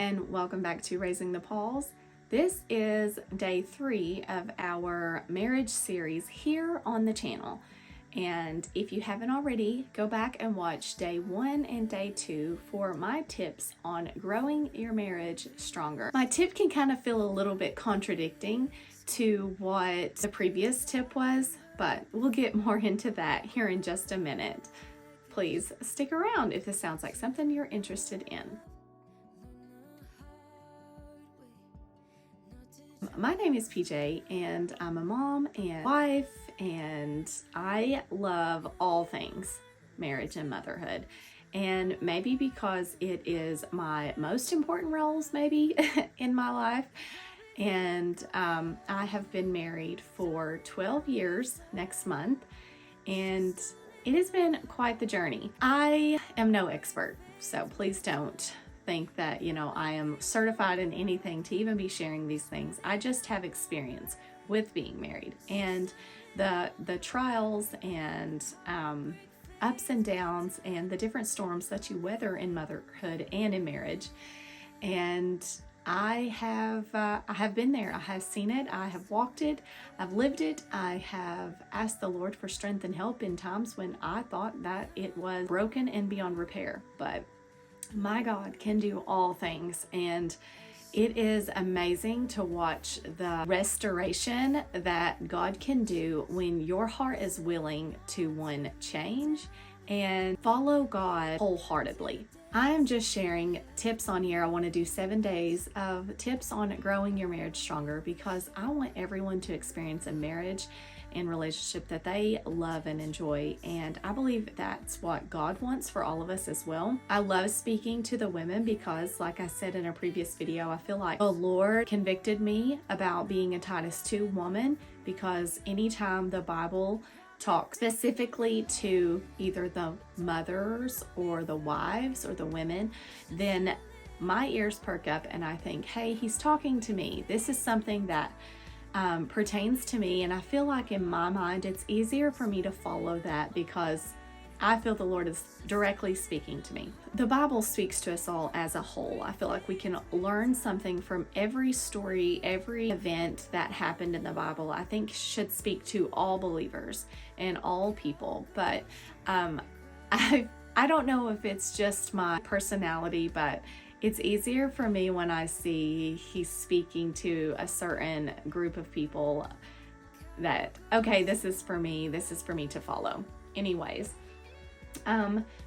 and welcome back to Raising the Pauls. This is day 3 of our marriage series here on the channel. And if you haven't already, go back and watch day 1 and day 2 for my tips on growing your marriage stronger. My tip can kind of feel a little bit contradicting to what the previous tip was, but we'll get more into that here in just a minute. Please stick around if this sounds like something you're interested in. My name is PJ, and I'm a mom and wife, and I love all things marriage and motherhood. And maybe because it is my most important roles maybe in my life. And I have been married for 12 years next month, and it has been quite the journey. I am no expert, so please don't think that, I am certified in anything to even be sharing these things. I just have experience with being married and the trials and ups and downs and the different storms that you weather in motherhood and in marriage. And I have been there. I have seen it. I have walked it. I've lived it. I have asked the Lord for strength and help in times when I thought that it was broken and beyond repair. But my God can do all things, and it is amazing to watch the restoration that God can do when your heart is willing to, one, change and follow God wholeheartedly. I am just sharing tips on here. I want to do 7 days of tips on growing your marriage stronger because I want everyone to experience a marriage and relationship that they love and enjoy. And I believe that's what God wants for all of us as well. I love speaking to the women because, like I said in a previous video, I feel like the Lord convicted me about being a Titus 2 woman, because anytime the Bible talks specifically to either the mothers or the wives or the women, then my ears perk up and I think, hey, he's talking to me. This is something that pertains to me, and I feel like in my mind it's easier for me to follow that because I feel the Lord is directly speaking to me. The Bible speaks to us all as a whole. I feel like we can learn something from every story, every event that happened in the Bible. I think should speak to all believers and all people. But I don't know if it's just my personality, but it's easier for me when I see he's speaking to a certain group of people that, okay, this is for me to follow. Anyways,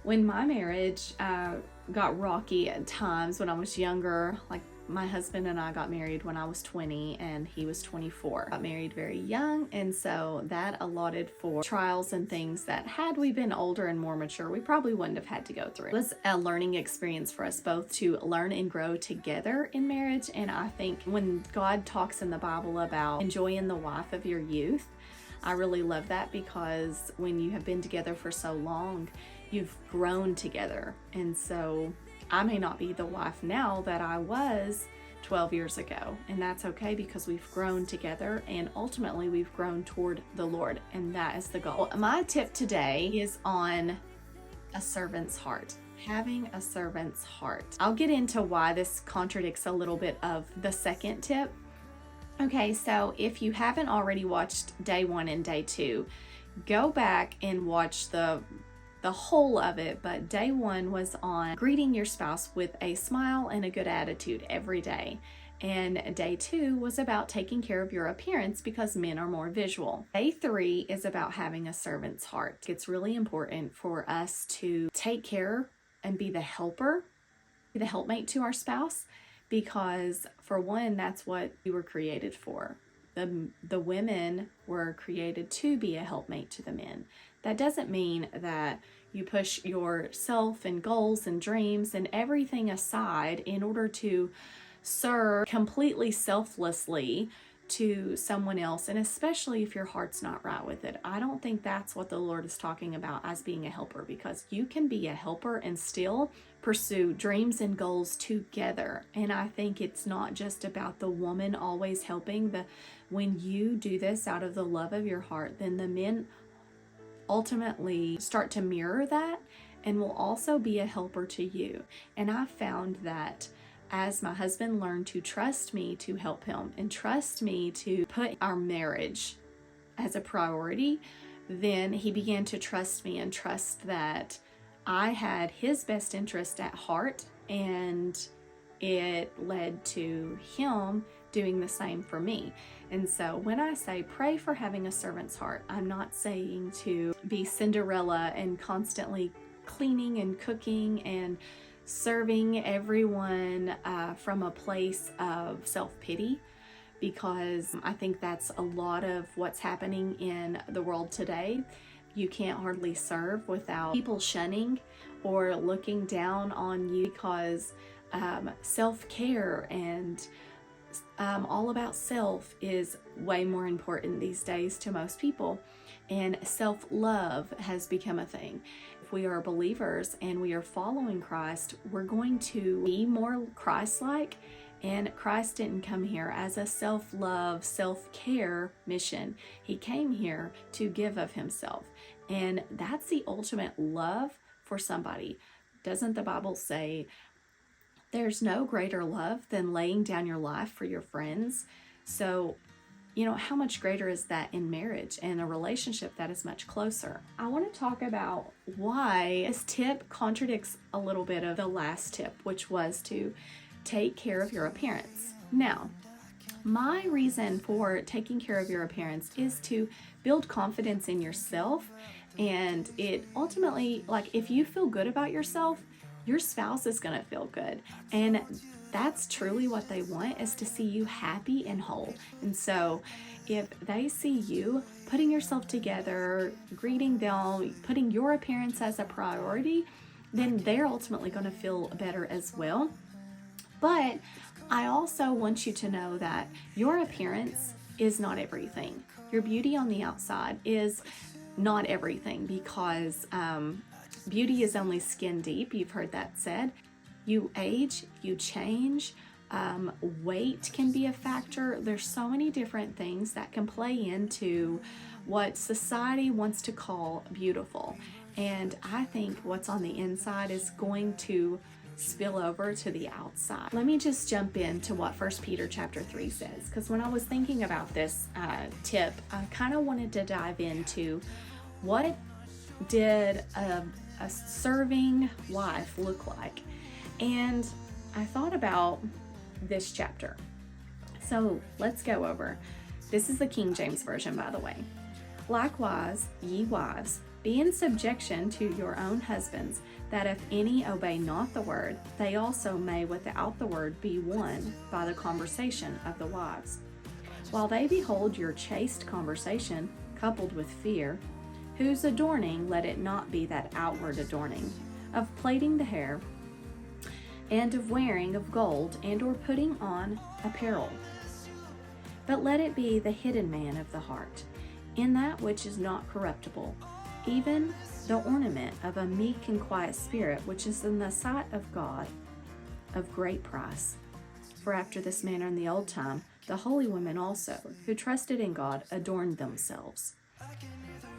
when my marriage got rocky at times when I was younger, like my husband and I got married when I was 20 and he was 24. Got married very young, and so that allotted for trials and things that had we been older and more mature, we probably wouldn't have had to go through. It was a learning experience for us both to learn and grow together in marriage. And I think when God talks in the Bible about enjoying the wife of your youth, I really love that, because when you have been together for so long, you've grown together. And so I may not be the wife now that I was 12 years ago, and that's okay because we've grown together and ultimately we've grown toward the Lord, and that is the goal. My tip today is on a servant's heart. Having a servant's heart. I'll get into why this contradicts a little bit of the second tip. Okay, so if you haven't already watched day 1 and day 2, go back and watch the whole of it. But day 1 was on greeting your spouse with a smile and a good attitude every day. And day 2 was about taking care of your appearance because men are more visual. Day 3 is about having a servant's heart. It's really important for us to take care and be the helper, be the helpmate to our spouse, because for one, that's what we were created for. The women were created to be a helpmate to the men. That doesn't mean that you push yourself and goals and dreams and everything aside in order to serve completely selflessly to someone else, and especially if your heart's not right with it. I don't think that's what the Lord is talking about as being a helper, because you can be a helper and still pursue dreams and goals together. And I think it's not just about the woman always helping. When you do this out of the love of your heart, then the men ultimately start to mirror that and will also be a helper to you. And I found that as my husband learned to trust me to help him and trust me to put our marriage as a priority, then he began to trust me and trust that I had his best interest at heart, and it led to him doing the same for me. And so when I say pray for having a servant's heart, I'm not saying to be Cinderella and constantly cleaning and cooking and serving everyone from a place of self-pity, because I think that's a lot of what's happening in the world today. You can't hardly serve without people shunning or looking down on you, because self-care and all about self is way more important these days to most people, and self-love has become a thing. If we are believers and we are following Christ, we're going to be more Christ-like, and Christ didn't come here as a self-love, self-care mission. He came here to give of himself, and that's the ultimate love for somebody. Doesn't the Bible say there's no greater love than laying down your life for your friends? So, how much greater is that in marriage and a relationship that is much closer? I want to talk about why this tip contradicts a little bit of the last tip, which was to take care of your appearance. Now, my reason for taking care of your appearance is to build confidence in yourself, and it ultimately, if you feel good about yourself, your spouse is going to feel good, and that's truly what they want, is to see you happy and whole. And so if they see you putting yourself together, greeting them, putting your appearance as a priority, then they're ultimately going to feel better as well. But I also want you to know that your appearance is not everything. Your beauty on the outside is not everything, because beauty is only skin deep. You've heard that said. You age, you change, weight can be a factor. There's so many different things that can play into what society wants to call beautiful. And I think what's on the inside is going to spill over to the outside. Let me just jump into what 1 Peter chapter 3 says, because when I was thinking about this tip, I kind of wanted to dive into what did a serving wife look like. And I thought about this chapter. So let's go over. This is the King James Version, by the way. Likewise, ye wives, be in subjection to your own husbands, that if any obey not the word, they also may without the word be won by the conversation of the wives. While they behold your chaste conversation, coupled with fear, whose adorning let it not be that outward adorning, of plaiting the hair, and of wearing of gold, and or putting on apparel. But let it be the hidden man of the heart, in that which is not corruptible, even the ornament of a meek and quiet spirit, which is in the sight of God of great price. For after this manner in the old time, the holy women also, who trusted in God, adorned themselves,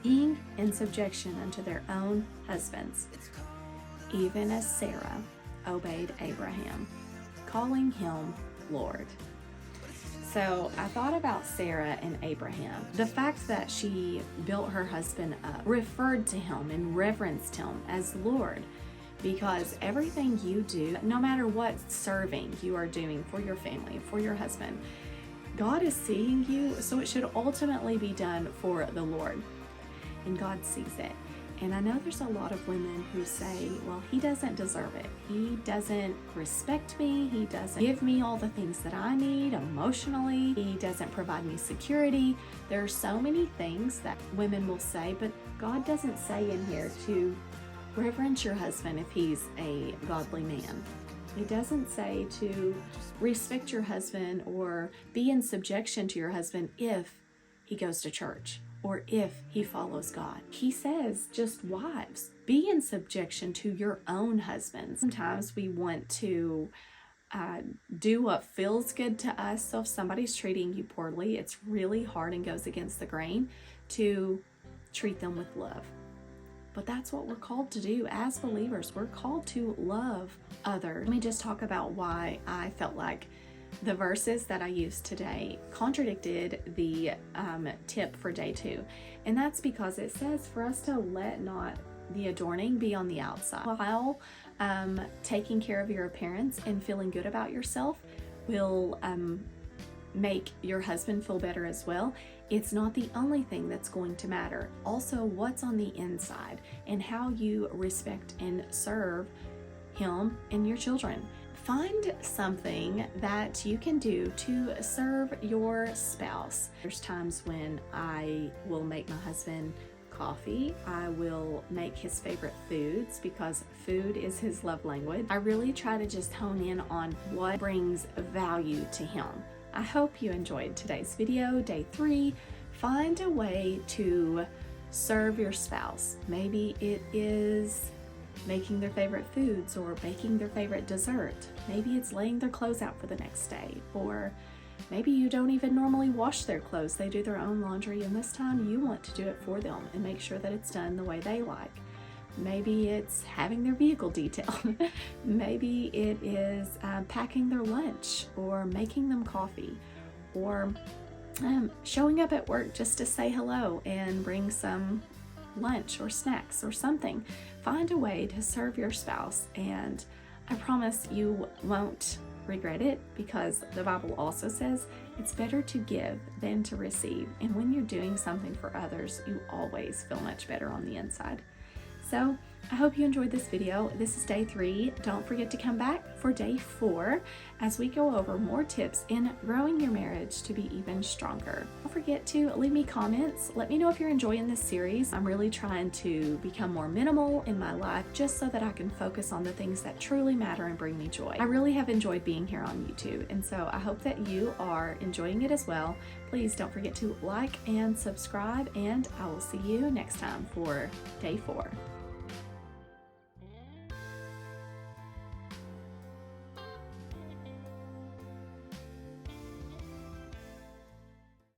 being in subjection unto their own husbands, even as Sarah obeyed Abraham, calling him Lord. So I thought about Sarah and Abraham. The fact that she built her husband up, referred to him and reverenced him as Lord, because everything you do, no matter what serving you are doing for your family, for your husband, God is seeing you, so it should ultimately be done for the Lord. And God sees it. And I know there's a lot of women who say, well, he doesn't deserve it. He doesn't respect me. He doesn't give me all the things that I need emotionally. He doesn't provide me security. There are so many things that women will say, but God doesn't say in here to reverence your husband if he's a godly man. He doesn't say to respect your husband or be in subjection to your husband if he goes to church, or if he follows God. He says, just wives, be in subjection to your own husbands. Sometimes we want to do what feels good to us. So if somebody's treating you poorly, it's really hard and goes against the grain to treat them with love. but that's what we're called to do as believers. We're called to love others. Let me just talk about why I felt like the verses that I used today contradicted the tip for day 2. And that's because it says for us to let not the adorning be on the outside. While taking care of your appearance and feeling good about yourself will make your husband feel better as well, it's not the only thing that's going to matter. Also, what's on the inside and how you respect and serve him and your children. Find something that you can do to serve your spouse. There's times when I will make my husband coffee. I will make his favorite foods because food is his love language. I really try to just hone in on what brings value to him. I hope you enjoyed today's video, day 3. Find a way to serve your spouse. Maybe it is making their favorite foods or baking their favorite dessert. Maybe it's laying their clothes out for the next day, or maybe you don't even normally wash their clothes. They do their own laundry, and this time you want to do it for them and make sure that it's done the way they like. Maybe it's having their vehicle detailed. Maybe it is packing their lunch or making them coffee, or showing up at work just to say hello and bring some lunch or snacks or something. Find a way to serve your spouse, and I promise you won't regret it, because the Bible also says it's better to give than to receive. And when you're doing something for others, you always feel much better on the inside. So I hope you enjoyed this video. This is day 3. Don't forget to come back for day 4 as we go over more tips in growing your marriage to be even stronger. Don't forget to leave me comments. Let me know if you're enjoying this series. I'm really trying to become more minimal in my life just so that I can focus on the things that truly matter and bring me joy. I really have enjoyed being here on YouTube, and so I hope that you are enjoying it as well. Please don't forget to like and subscribe, and I will see you next time for day 4.